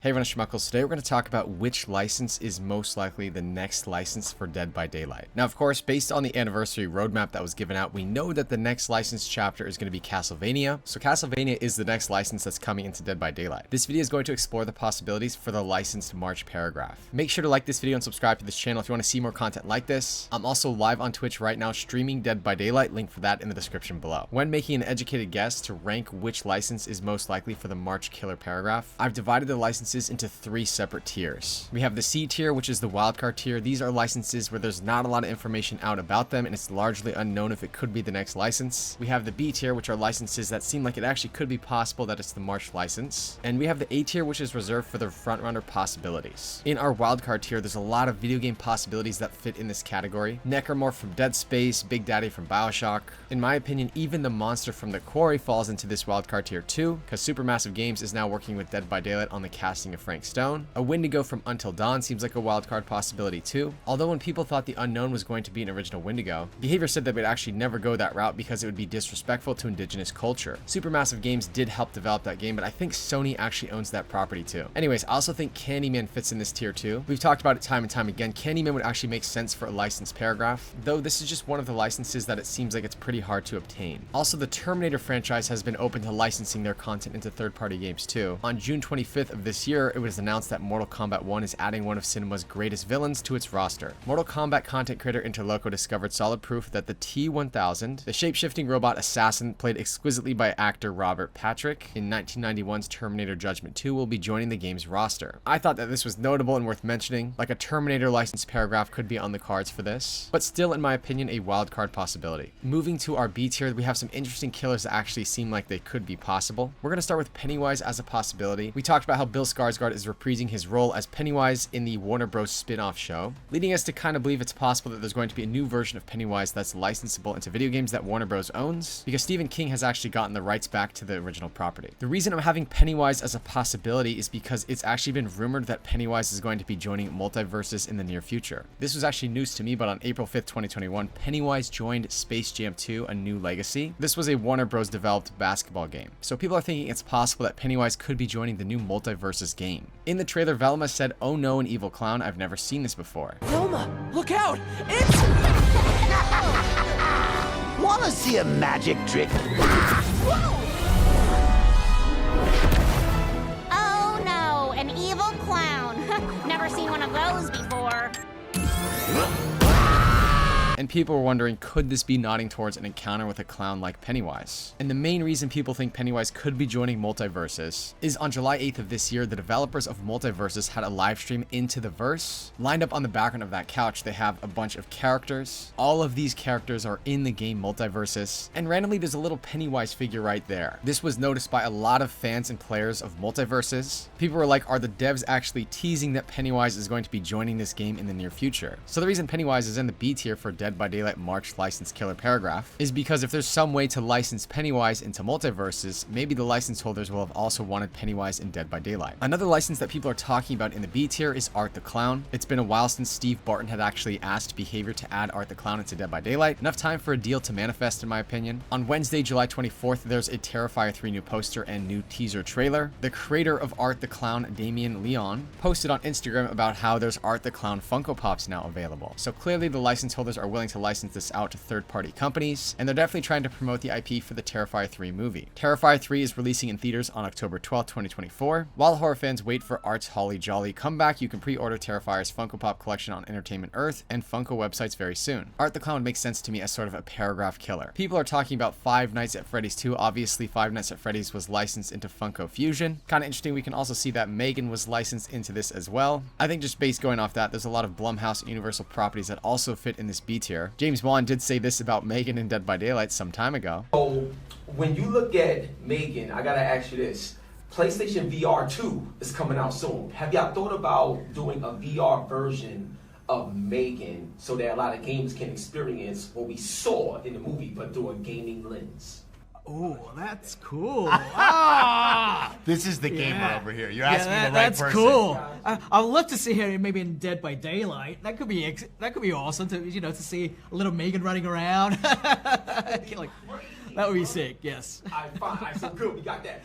Hey everyone, it's Schmuckles. Today we're going to talk about which license is most likely the next license for Dead by Daylight. Now, of course, based on the anniversary roadmap that was given out, we know that the next license chapter is going to be Castlevania. So Castlevania is the next license that's coming into Dead by Daylight. This video is going to explore the possibilities for the licensed March paragraph. Make sure to like this video and subscribe to this channel if you want to see more content like this. I'm also live on Twitch right now streaming Dead by Daylight, link for that in the description below. When making an educated guess to rank which license is most likely for the March killer paragraph, I've divided the licenses into three separate tiers. We have the C tier, which is the wildcard tier. These are licenses where there's not a lot of information out about them and it's largely unknown if it could be the next license. We have the B tier, which are licenses that seem like it actually could be possible that it's the March license. And we have the A tier, which is reserved for the frontrunner possibilities. In our wildcard tier, there's a lot of video game possibilities that fit in this category. Necromorph from Dead Space, Big Daddy from Bioshock. In my opinion, even the monster from the Quarry falls into this wildcard tier too, because Supermassive Games is now working with Dead by Daylight on the casting of Frank Stone. A Wendigo from Until Dawn seems like a wildcard possibility too. Although when people thought the unknown was going to be an original Wendigo, Behavior said that we'd actually never go that route because it would be disrespectful to indigenous culture. Supermassive Games did help develop that game, but I think Sony actually owns that property too. Anyways, I also think Candyman fits in this tier too. We've talked about it time and time again. Candyman would actually make sense for a licensed paragraph, though this is just one of the licenses that it seems like it's pretty hard to obtain. Also, the Terminator franchise has been open to licensing their content into third-party games too. On June 25th of this year, it was announced that Mortal Kombat 1 is adding one of cinema's greatest villains to its roster. Mortal Kombat content creator Interloco discovered solid proof that the T-1000, the shape-shifting robot assassin played exquisitely by actor Robert Patrick in 1991's Terminator Judgment 2, will be joining the game's roster. I thought that this was notable and worth mentioning, like a Terminator license paragraph could be on the cards for this, but still, in my opinion, a wildcard possibility. Moving to our B tier, we have some interesting killers that actually seem like they could be possible. We're going to start with Pennywise as a possibility. We talked about how Bill Skarsgård is reprising his role as Pennywise in the Warner Bros. Spin-off show, leading us to kind of believe it's possible that there's going to be a new version of Pennywise that's licensable into video games that Warner Bros. Owns, because Stephen King has actually gotten the rights back to the original property. The reason I'm having Pennywise as a possibility is because it's actually been rumored that Pennywise is going to be joining multiverses in the near future. This was actually news to me, but on April 5th, 2021, Pennywise joined Space Jam 2: A New Legacy. This was a Warner Bros. Developed basketball game, so people are thinking it's possible that Pennywise could be joining the new multiverses game. In the trailer, Velma said, "Oh no, an evil clown. I've never seen this before." Velma, look out! It's... Wanna see a magic trick? Oh no, an evil clown. Never seen one of those before. And people were wondering, could this be nodding towards an encounter with a clown like Pennywise? And the main reason people think Pennywise could be joining Multiverses is on July 8th of this year, the developers of Multiverses had a live stream into the verse. Lined up on the background of that couch, they have a bunch of characters. All of these characters are in the game Multiverses, and randomly there's a little Pennywise figure right there. This was noticed by a lot of fans and players of Multiverses. People were like, are the devs actually teasing that Pennywise is going to be joining this game in the near future? So the reason Pennywise is in the B tier for Dead by Daylight March license killer paragraph is because if there's some way to license Pennywise into multiverses, maybe the license holders will have also wanted Pennywise in Dead by Daylight. Another license that people are talking about in the B tier is Art the Clown. It's been a while since Steve Barton had actually asked Behavior to add Art the Clown into Dead by Daylight. Enough time for a deal to manifest, in my opinion. On Wednesday, July 24th, there's a Terrifier 3 new poster and new teaser trailer. The creator of Art the Clown, Damien Leon, posted on Instagram about how there's Art the Clown Funko Pops now available. So clearly the license holders are willing to license this out to third-party companies, and they're definitely trying to promote the IP for the Terrifier 3 movie. Terrifier 3 is releasing in theaters on October 12th, 2024. While horror fans wait for Art's Holly Jolly comeback, you can pre-order Terrifier's Funko Pop collection on Entertainment Earth and Funko websites very soon. Art the Clown makes sense to me as sort of a paragraph killer. People are talking about Five Nights at Freddy's 2. Obviously, Five Nights at Freddy's was licensed into Funko Fusion. Kind of interesting, we can also see that Megan was licensed into this as well. I think just based going off that, there's a lot of Blumhouse and Universal properties that also fit in this B tier. James Wan did say this about Megan in Dead by Daylight some time ago. So when you look at Megan, I gotta ask you this. PlayStation VR 2 is coming out soon. Have y'all thought about doing a VR version of Megan so that a lot of gamers can experience what we saw in the movie but through a gaming lens? Oh, that's cool. Ah! This is the gamer Yeah. over here. You're asking the right that's person. cool. I'd love to see her maybe in Dead by Daylight. That could be awesome to to see a little Megan running around. Like, That would be sick, yes. Alright, fine. Alright, so good. We got that.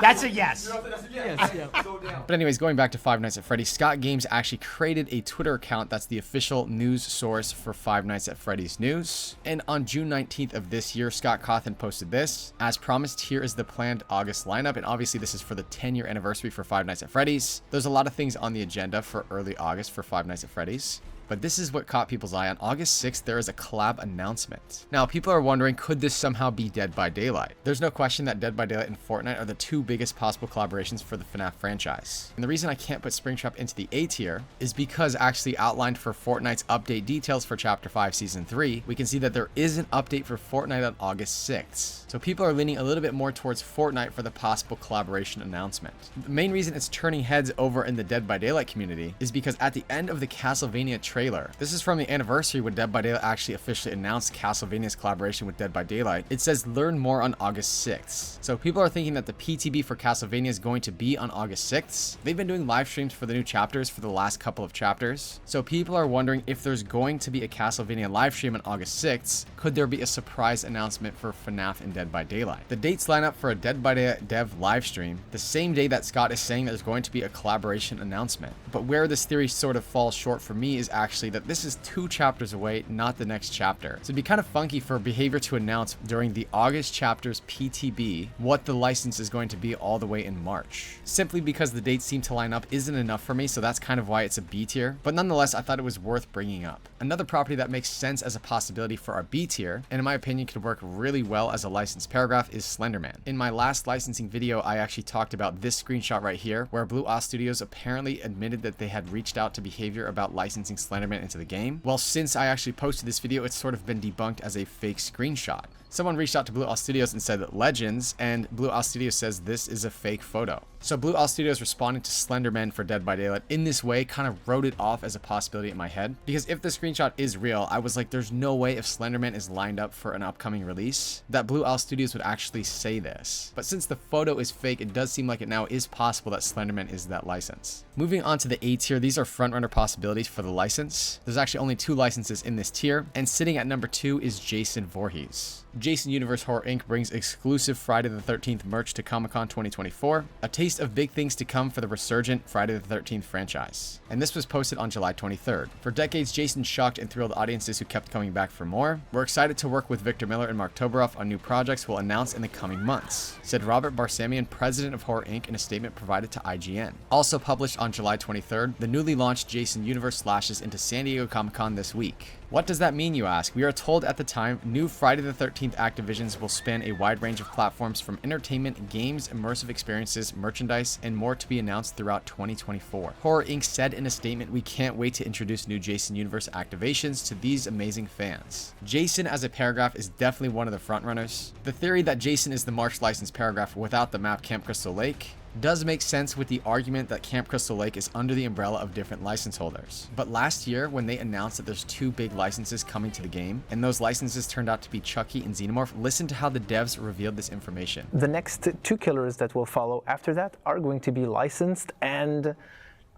That's a yes. You know what I'm saying? Yes, That's a yeah. yes. So down. But anyways, going back to Five Nights at Freddy's, Scott Games actually created a Twitter account that's the official news source for Five Nights at Freddy's news. And on June 19th of this year, Scott Cawthon posted this. As promised, here is the planned August lineup. And obviously this is for the 10-year anniversary for Five Nights at Freddy's. There's a lot of things on the agenda for early August for Five Nights at Freddy's. But this is what caught people's eye. On August 6th, there is a collab announcement. Now, people are wondering, could this somehow be Dead by Daylight? There's no question that Dead by Daylight and Fortnite are the two biggest possible collaborations for the FNAF franchise. And the reason I can't put Springtrap into the A tier is because actually outlined for Fortnite's update details for Chapter 5 Season 3, we can see that there is an update for Fortnite on August 6th. So people are leaning a little bit more towards Fortnite for the possible collaboration announcement. The main reason it's turning heads over in the Dead by Daylight community is because at the end of the Castlevania trailer, this is from the anniversary when Dead by Daylight actually officially announced Castlevania's collaboration with Dead by Daylight. It says learn more on August 6th. So people are thinking that the PTB for Castlevania is going to be on August 6th. They've been doing live streams for the new chapters for the last couple of chapters. So people are wondering if there's going to be a Castlevania live stream on August 6th. Could there be a surprise announcement for FNAF and Dead by Daylight? The dates line up for a Dead by Daylight dev live stream the same day that Scott is saying there's going to be a collaboration announcement. But where this theory sort of falls short for me is actually that this is 2 chapters away, not the next chapter. So it'd be kind of funky for Behavior to announce during the August chapter's PTB what the license is going to be all the way in March. Simply because the dates seem to line up isn't enough for me, so that's kind of why it's a B tier. But nonetheless, I thought it was worth bringing up. Another property that makes sense as a possibility for our B tier, and in my opinion could work really well as a licensed paragraph, is Slenderman. In my last licensing video, I actually talked about this screenshot right here, where Blue Oz Studios apparently admitted that they had reached out to Behavior about licensing Slenderman into the game. Well, since I actually posted this video, it's sort of been debunked as a fake screenshot. Someone reached out to Blue Oz Studios and said legends, and Blue Oz Studios says this is a fake photo. So Blue Oz Studios responding to Slenderman for Dead by Daylight in this way kind of wrote it off as a possibility in my head. Because if the screenshot is real, I was like, there's no way if Slenderman is lined up for an upcoming release that Blue Oz Studios would actually say this. But since the photo is fake, it does seem like it now is possible that Slenderman is that license. Moving on to the A tier, these are frontrunner possibilities for the license. There's actually only 2 licenses in this tier, and sitting at number 2 is Jason Voorhees. Jason Universe Horror Inc. brings exclusive Friday the 13th merch to Comic-Con 2024, a taste of big things to come for the resurgent Friday the 13th franchise. And this was posted on July 23rd. For decades, Jason shocked and thrilled audiences who kept coming back for more. We're excited to work with Victor Miller and Mark Toberoff on new projects we'll announce in the coming months, said Robert Barsamian, president of Horror Inc. in a statement provided to IGN. Also published on July 23rd, the newly launched Jason Universe slashes into San Diego Comic-Con this week. What does that mean, you ask? We are told at the time, new Friday the 13th activations will span a wide range of platforms from entertainment, games, immersive experiences, merchandise, and more to be announced throughout 2024. Horror Inc. said in a statement, we can't wait to introduce new Jason Universe activations to these amazing fans. Jason as a paragraph is definitely one of the frontrunners. The theory that Jason is the March licensed paragraph without the map Camp Crystal Lake does make sense with the argument that Camp Crystal Lake is under the umbrella of different license holders. But last year, when they announced that there's 2 big licenses coming to the game, and those licenses turned out to be Chucky and Xenomorph, listen to how the devs revealed this information. The next 2 killers that will follow after that are going to be licensed, and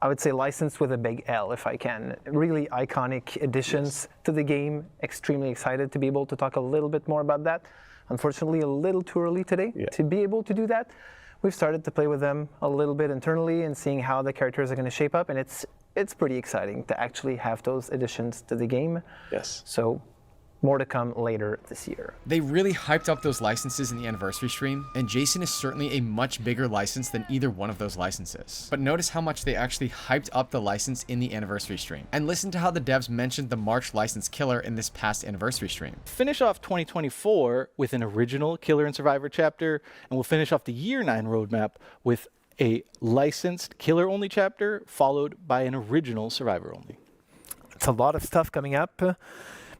I would say licensed with a big L if I can. Really iconic additions to the game. Extremely excited to be able to talk a little bit more about that. Unfortunately, a little too early today to be able to do that. We've started to play with them a little bit internally and seeing how the characters are going to shape up, and it's pretty exciting to actually have those additions to the game. Yes. So more to come later this year. They really hyped up those licenses in the anniversary stream, and Jason is certainly a much bigger license than either one of those licenses. But notice how much they actually hyped up the license in the anniversary stream. And listen to how the devs mentioned the March license killer in this past anniversary stream. Finish off 2024 with an original Killer and Survivor chapter, and we'll finish off the Year 9 roadmap with a licensed Killer only chapter, followed by an original Survivor only. It's a lot of stuff coming up.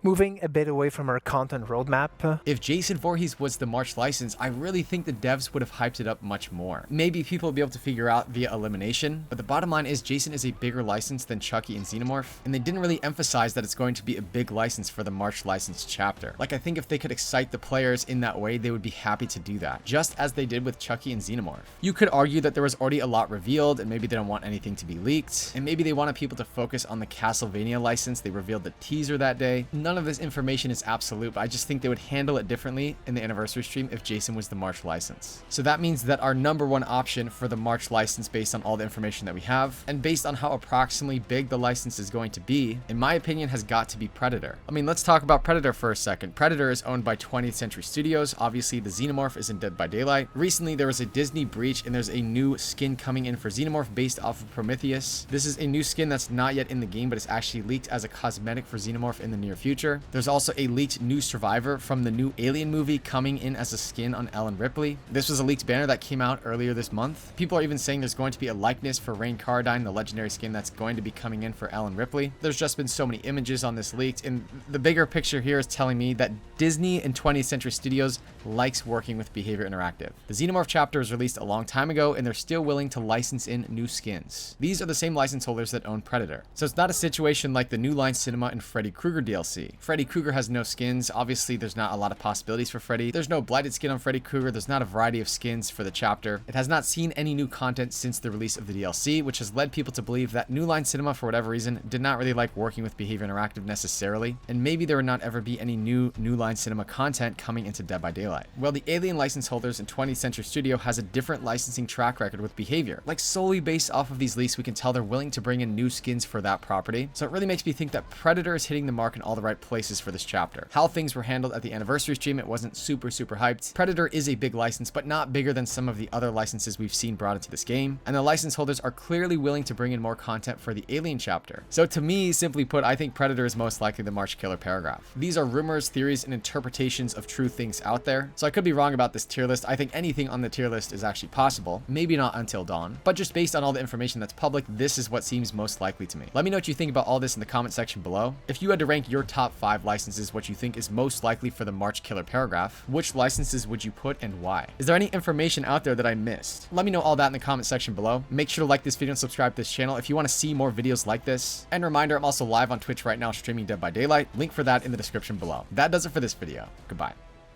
Moving a bit away from our content roadmap. If Jason Voorhees was the March license, I really think the devs would have hyped it up much more. Maybe people will be able to figure out via elimination, but the bottom line is Jason is a bigger license than Chucky and Xenomorph, and they didn't really emphasize that it's going to be a big license for the March license chapter. Like, I think if they could excite the players in that way, they would be happy to do that, just as they did with Chucky and Xenomorph. You could argue that there was already a lot revealed, and maybe they don't want anything to be leaked, and maybe they wanted people to focus on the Castlevania license they revealed the teaser that day. None none of this information is absolute, but I just think they would handle it differently in the anniversary stream if Jason was the March license. So that means that our number one option for the March license, based on all the information that we have, and based on how approximately big the license is going to be, in my opinion, has got to be Predator. I mean, let's talk about Predator for a second. Predator is owned by 20th Century Studios. Obviously, the Xenomorph is in Dead by Daylight. Recently, there was a Disney breach, and there's a new skin coming in for Xenomorph based off of Prometheus. This is a new skin that's not yet in the game, but it's actually leaked as a cosmetic for Xenomorph in the near future. There's also a leaked new survivor from the new Alien movie coming in as a skin on Ellen Ripley. This was a leaked banner that came out earlier this month. People are even saying there's going to be a likeness for Rain Cardine, the legendary skin that's going to be coming in for Ellen Ripley. There's just been so many images on this leaked, and the bigger picture here is telling me that Disney and 20th Century Studios likes working with Behavior Interactive. The Xenomorph chapter was released a long time ago, and they're still willing to license in new skins. These are the same license holders that own Predator. So it's not a situation like the New Line Cinema and Freddy Krueger DLC. Freddy Krueger has no skins. Obviously, there's not a lot of possibilities for Freddy. There's no blighted skin on Freddy Krueger. There's not a variety of skins for the chapter. It has not seen any new content since the release of the DLC, which has led people to believe that New Line Cinema, for whatever reason, did not really like working with Behavior Interactive necessarily, and maybe there would not ever be any New Line Cinema content coming into Dead by Daylight. Well, the Alien license holders in 20th Century Studio has a different licensing track record with Behavior. Like, solely based off of these leaks, we can tell they're willing to bring in new skins for that property. So it really makes me think that Predator is hitting the mark in all the right places for this chapter. How things were handled at the anniversary stream, it wasn't super hyped. Predator is a big license, but not bigger than some of the other licenses we've seen brought into this game, and the license holders are clearly willing to bring in more content for the Alien chapter. So to me, simply put, I think Predator is most likely the March killer paragraph. These are rumors, theories, and interpretations of true things out there, so I could be wrong about this tier list. I think anything on the tier list is actually possible, maybe not Until Dawn, but just based on all the information that's public, this is what seems most likely to me. Let me know what you think about all this in the comment section below. If you had to rank your top 5 licenses, what you think is most likely for the March killer paragraph, which licenses would you put and why? Is there any information out there that I missed? Let me know all that in the comment section below. Make sure to like this video and subscribe to this channel if you want to see more videos like this. And reminder, I'm also live on Twitch right now streaming Dead by Daylight. Link for that in the description below. That does it for this video. Goodbye.